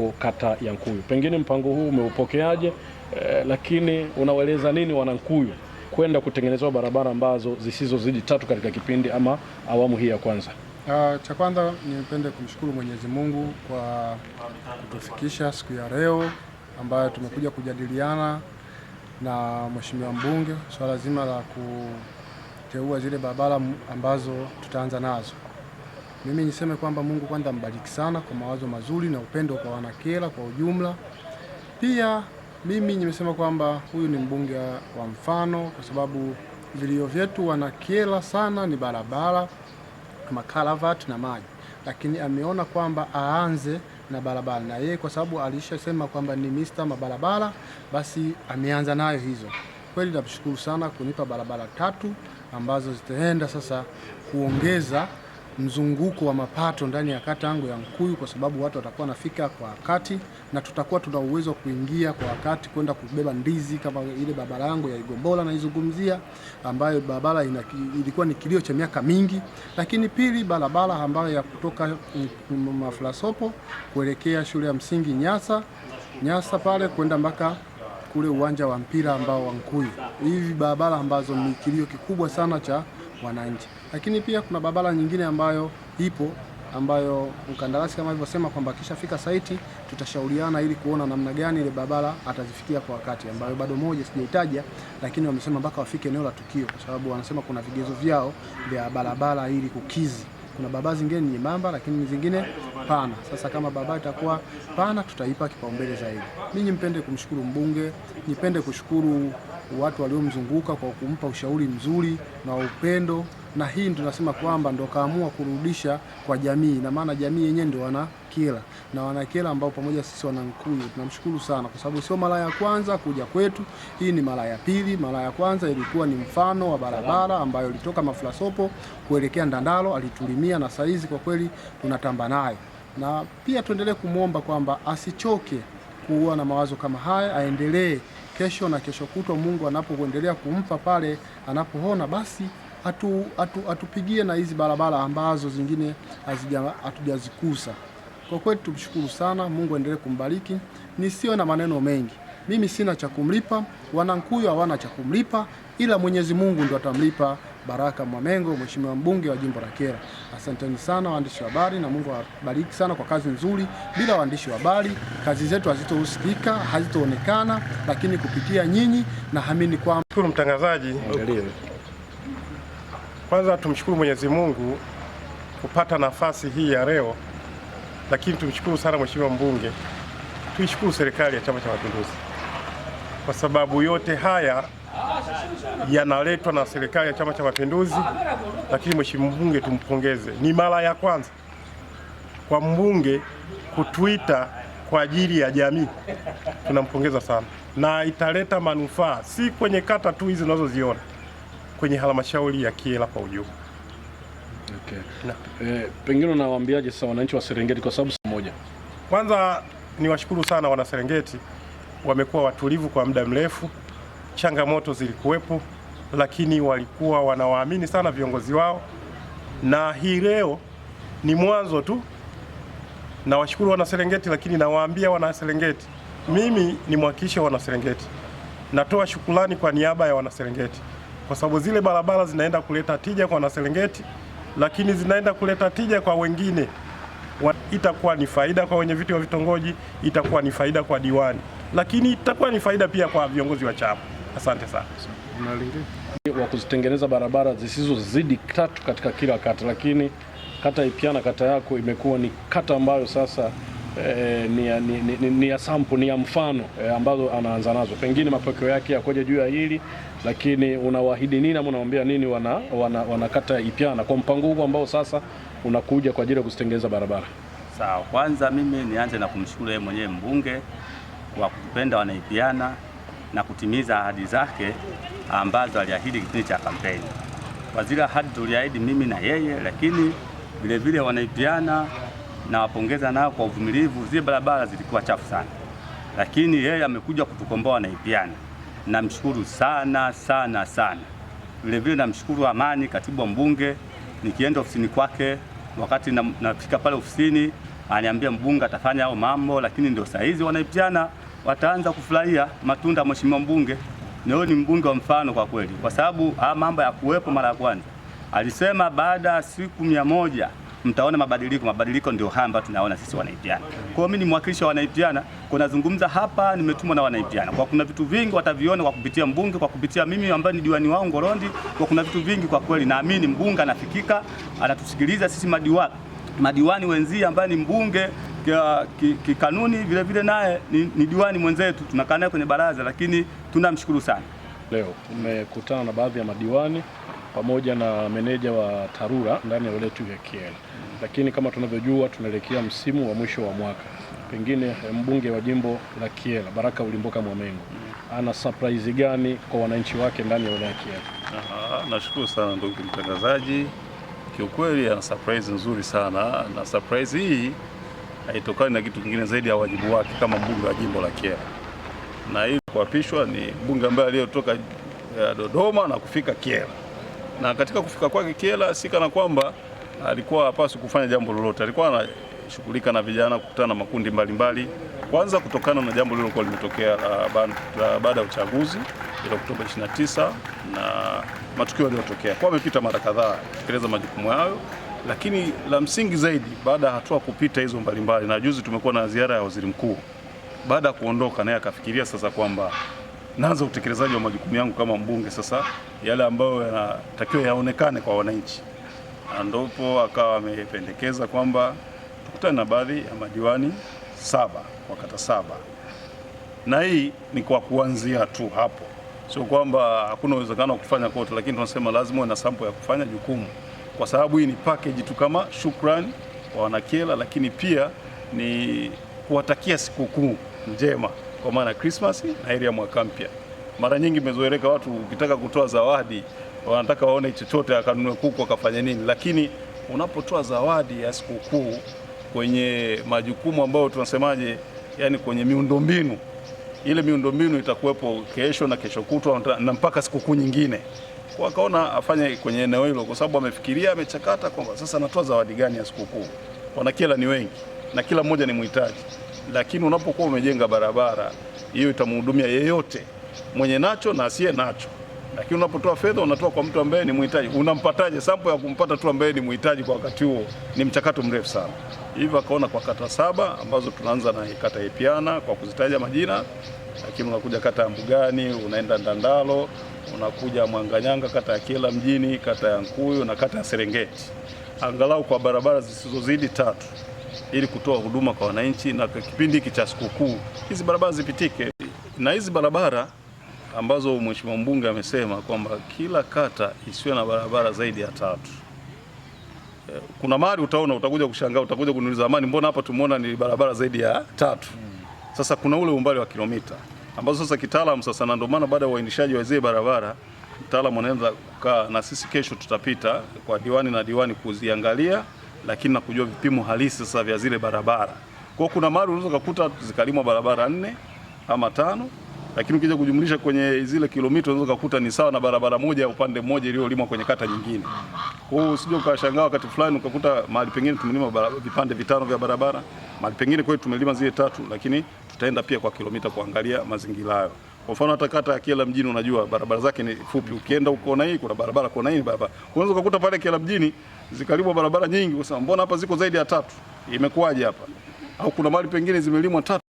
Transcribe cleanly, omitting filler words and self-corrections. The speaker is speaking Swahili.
wako kata ya Nkuyu. Pengine mpango huu umeupokeaje, lakini unawaeleza nini wana Nkuyu kwenda kutengenezwa barabara ambazo zisizozidi 3 katika kipindi ama awamu hii ya kwanza? Cha kwanza nipende kumshukuru Mwenyezi Mungu kwa kutufikisha siku ya leo ambayo tumekuja kujadiliana na Mheshimiwa Mbunge swala zima la kuteua zile barabara ambazo tutaanza nazo. Mimi niseme kwamba Mungu kwanza mbariki sana kwa mawazo mazuri na upendo kwa Wanakyela kwa ujumla. Pia mimi nimesema kwamba huyu ni mbunge wa mfano, kwa sababu vilio vyetu Wanakyela sana ni barabara, makaravati na maji, lakini ameona kwamba aanze na barabara, na yeye kwa sababu alishasema kwamba ni Mr. mabarabara, basi ameanza nayo hizo. Kweli namshukuru sana kunipa barabara 3 ambazo zitaenda sasa kuongeza mzunguko wa mapato ndani ya kata yangu ya Nkuyu, kwa sababu watu watakuwa nafika kwa wakati na tutakuwa tuna uwezo wa kuingia kwa wakati kwenda kubeba ndizi, kama ile barabara yangu ya Igombola naizungumzia, ambayo barabara ilikuwa ni kilio cha miaka mingi. Lakini pili, barabara ambayo ya kutoka Mafulasopo kuelekea shule ya msingi Nyasa pale kwenda mpaka kule uwanja wa mpira ambao wa Nkuyu. Hivi barabara ambazo ni kilio kikubwa sana cha wananchi. Lakini pia kuna barabara nyingine ambayo ipo, ambayo mkandarasi kama alivyosema kwamba akishafika site tutashauriana ili kuona namna gani ile barabara atazifikia kwa wakati, ambayo bado moja sijaitaja, lakini wamesema mpaka wafike eneo la tukio, kwa sababu wanasema kuna vigezo vyao vya barabara ili kukizi. Kuna barabara zingine ni nyembamba lakini zingine pana. Sasa kama barabara itakuwa pana tutaipa kipaumbele zaidi. Mimi nipende kumshukuru mbunge, nipende kushukuru watu waliomzunguka kwa kumpa ushauri mzuri na upendo, na hii ndio tunasema kwamba ndo kaamua kurudisha kwa jamii, na maana jamii yenyewe ndio Wanakyela, na Wanakyela ambao pamoja sisi wana Nkuyu tunamshukuru sana, kwa sababu sio mara ya kwanza kuja kwetu, hii ni mara ya pili. Mara ya kwanza ilikuwa ni mfano wa barabara ambayo ilitoka Mafulasopo kuelekea Ndandalo, alitulimia, na saizi kwa kweli tunatamba nayo. Na pia tuendelee kumuomba kwamba asichoke kuwa na mawazo kama haya, aendelee kesho na kesho kutwa, Mungu anapoendelea kumpa pale anapoona, basi atupigie na hizi barabara ambazo zingine hatujazikusa. Kwa kweli tumshukuru sana, Mungu aendelee kumbariki. Nisiwe na maneno mengi, mimi sina cha kumlipa, wana Nkuyu hawana cha kumlipa, ila Mwenyezi Mungu ndio atamlipa. Baraka Mwamengo, Mheshimiwa mbunge wa jimbo la Kyela. Asanteni sana waandishi wa habari, na Mungu awabariki sana kwa kazi nzuri. Bila waandishi wa habari kazi zetu hazitohusikika, hazitoonekana, lakini kupitia nyinyi naamini kwamba. Shukuru mtangazaji. Kwanza tumshukuru Mwenyezi Mungu kupata nafasi hii ya leo, lakini tumshukuru sana Mheshimiwa mbunge. Tuishukuru serikali ya Chama cha Mapinduzi kwa sababu yote haya yanaletwa na serikali ya Chama cha Mapinduzi, lakini Mheshimiwa mbunge tumpongeze. Ni mara ya kwanza kwa mbunge kutuita kwa ajili ya jamii. Tunampongeza sana, na italeta manufaa si kwenye kata tu hizi unazoziona, kwenye halmashauri ya Kyela kwa ujumla. Okay. Pengine unawaambiaje sasa wananchi wa Serengeti, kwa sababu moja? Kwanza niwashukuru sana wana Serengeti, wamekuwa watulivu kwa muda mrefu. Changamoto zilikuwepo, lakini walikuwa wanawaamini sana viongozi wao, na hii leo ni mwanzo tu. Nawashukuru wana Serengeti, lakini nawaambia wana Serengeti, mimi ni mwakilishi wa wana Serengeti. Natoa shukrani kwa niaba ya wana Serengeti, kwa sababu zile barabara zinaenda kuleta tija kwa wana Serengeti, lakini zinaenda kuleta tija kwa wengine. Itakuwa ni faida kwa wenye viti wa vitongoji, itakuwa ni faida kwa diwani, lakini itakuwa ni faida pia kwa viongozi wa chama. Asante sana. Wa kuzitengeneza barabara zisizozidi 3 katika kila kata, lakini kata Ipiana, kata yako imekuwa ni kata ambayo sasa ni ya sample, ni ya mfano ambazo anaanza nazo. Pengine mapokeo yake yakoje juu ya hili, lakini unawaahidi nini ama unawaambia nini wana kata Ipiana kwa mpango huu ambao sasa unakuja kwa ajili ya kuzitengeneza barabara? Sawa, kwanza mimi nianze na kumshukuru yeye mwenyewe mbunge kwa kutupenda wana Ipiana na kutimiza ahadi zake ambazo aliahidi kipindi cha kampeni. Kwa zile ahadi tuliahidi mimi na yeye, lakini vile vile wana Ipiana na wapongeza nao kwa uvumilivu. Zile barabara zilikuwa chafu sana, lakini yeye amekuja kutukomboa wana Ipiana. Namshukuru sana sana sana. Vile vile namshukuru Amani, katibu wa mbunge, nikienda ofisini kwake wakati nafika pale ofisini aniambia mbunge atafanya hao mambo, lakini ndio saa hizi Wanaipyana wataanza kufurahia matunda ya mheshimiwa mbunge. Leo ni mbunge wa mfano kwa kweli, kwa sababu mambo ya kuwepo mara ya kwanza alisema baada ya siku 100 mtaona mabadiliko. Mabadiliko ndio haya ambayo tunaona sisi Wanaipyana. Kwa hiyo mimi ni mwakilishi wa Wanaipyana, kuna zungumza hapa, nimetumwa na Wanaipyana. Kwa kuna vitu vingi wataviona kwa kupitia mbunge, kwa kupitia mimi ambaye ni diwani wao Ngorondi. Kwa kuna vitu vingi kwa kweli, naamini mbunge anafikika, anatusikiliza sisi madiwani wenzie, ambaye ni mbunge kikanuni vile vile naye ni diwani mwenzetu, tunakaa naye kwenye baraza, lakini tunamshukuru sana. Leo tumekutana na baadhi ya madiwani pamoja na meneja wa TARURA ndani ya wilaya ya Kyela. Lakini kama tunavyojua tunaelekea msimu wa mwisho wa mwaka. Pengine mbunge wa jimbo la Kyela Baraka Ulimboka Mwamengo ana surprise gani kwa wananchi wake ndani ya wilaya ya Kyela? Nashukuru sana ndugu mtangazaji. Kiukweli ana surprise nzuri sana, na surprise hii haitokani na kitu kingine zaidi ya wajibu wake kama mbunge wa jimbo la Kyela. Na hii kuapishwa ni mbunge ambaye aliyotoka Dodoma na kufika Kyela. Na katika kufika kwake Kyela si kana kwamba alikuwa hapaswi kufanya jambo lolote. Alikuwa anashughulika na vijana, kukutana na makundi mbalimbali. Kwanza kutokana na jambo lililokuwa limetokea baada ya uchaguzi ile Oktoba 29 na matukio yaliyotokea. Kwa amepita mara kadhaa kutekeleza majukumu hayo, lakini la msingi zaidi baada ya hatua kupita hizo mbalimbali, na juzi tumekuwa na ziara ya waziri mkuu. Baada ya kuondoka naye akafikiria sasa kwamba naanza utekelezaji wa majukumu yangu kama mbunge, sasa yale ambayo yanatakiwa yaonekane kwa wananchi. Ndipo akawa amependekeza kwamba tukutane na baadhi ya madiwani 7 kwa kata 7. Na hii ni kwa kuanzia tu hapo. Sio kwamba hakuna uwezekano wa kufanya kote, lakini tunasema lazima uwe na sample ya kufanya jukumu. Kwa sababu hii ni package tu kama shukrani kwa Wanakyela, lakini pia ni kuwatakia sikukuu njema kwa maana Christmas na ile ya mwaka mpya. Mara nyingi imezoeleka watu ukitaka kutoa zawadi wanataka waone chochote, akanunue kuku akafanya nini, lakini unapotoa zawadi ya sikukuu kwenye majukumu ambayo tunasemaje, yani kwenye miundombinu, ile miundombinu itakuwepo kesho na kesho kutwa na mpaka sikukuu nyingine. Kwa akaona afanye kwenye eneo hilo, kwa sababu amefikiria, amechakata kwamba sasa natoa zawadi gani ya sikukuu. Wanakyela ni wengi na kila mmoja ni mhitaji, lakini unapokuwa umejenga barabara hiyo itamhudumia yeyote mwenye nacho na asiye nacho. Lakini unapotoa fedha unatoa kwa mtu ambaye ni mhitaji. Unampataje sample ya kumpata tu ambaye ni mhitaji kwa wakati huo? Ni mchakato mrefu sana. Hivyo akaona kwa kata 7 ambazo tunaanza na kata ya Ipyana kwa kuzitaja majina, lakini unakuja kata ya Mbugani, unaenda Ndandalo, unakuja Mwanganyanga, kata ya Kyela mjini, kata ya Nkuyu na kata ya Serengeti. Angalau kwa barabara zisizozidi 3 ili kutoa huduma kwa wananchi, na kipindi hiki cha sikukuu hizi barabara zipitike. Na hizi barabara ambazo mheshimiwa mbunge amesema kwamba kila kata isiwe na barabara zaidi ya 3. Kuna mahali utakuja kushangaa, utakuja kuniuliza amani, mbona hapa tumeona ni barabara zaidi ya 3? Sasa kuna ule umbali wa kilomita ambazo sasa kitaalamu sasa, na ndio maana baada ya uainishaji wa zile barabara mtaalamu anaanza kukaa na sisi. Kesho tutapita kwa diwani na diwani kuziangalia, lakini na kujua vipimo halisi sasa vya zile barabara. Kwa kuna mahali unaweza kukuta zikalimwa barabara 4 ama 5, lakini ukija kujumlisha kwenye zile kilomita unaweza kukuta ni sawa na barabara moja upande mmoja iliyolimwa kwenye kata nyingine. Kwa hiyo usije ukashangaa wakati fulani ukakuta mahali pengine tumelima vipande 5 vya barabara, mahali pengine kwetu tumelima zile 3, lakini tutaenda pia kwa kilomita kuangalia mazingira hayo. Kwa mfano hata kata ya Kyela mjini unajua barabara zake ni fupi, ukienda huko na hii kuna barabara, kuna hii barabara. Unaweza kukuta pale Kyela mjini zikalimwa barabara nyingi, kwa sababu mbona hapa ziko zaidi ya 3? Imekuwaje hapa? Au kuna mahali pengine zimelimwa 3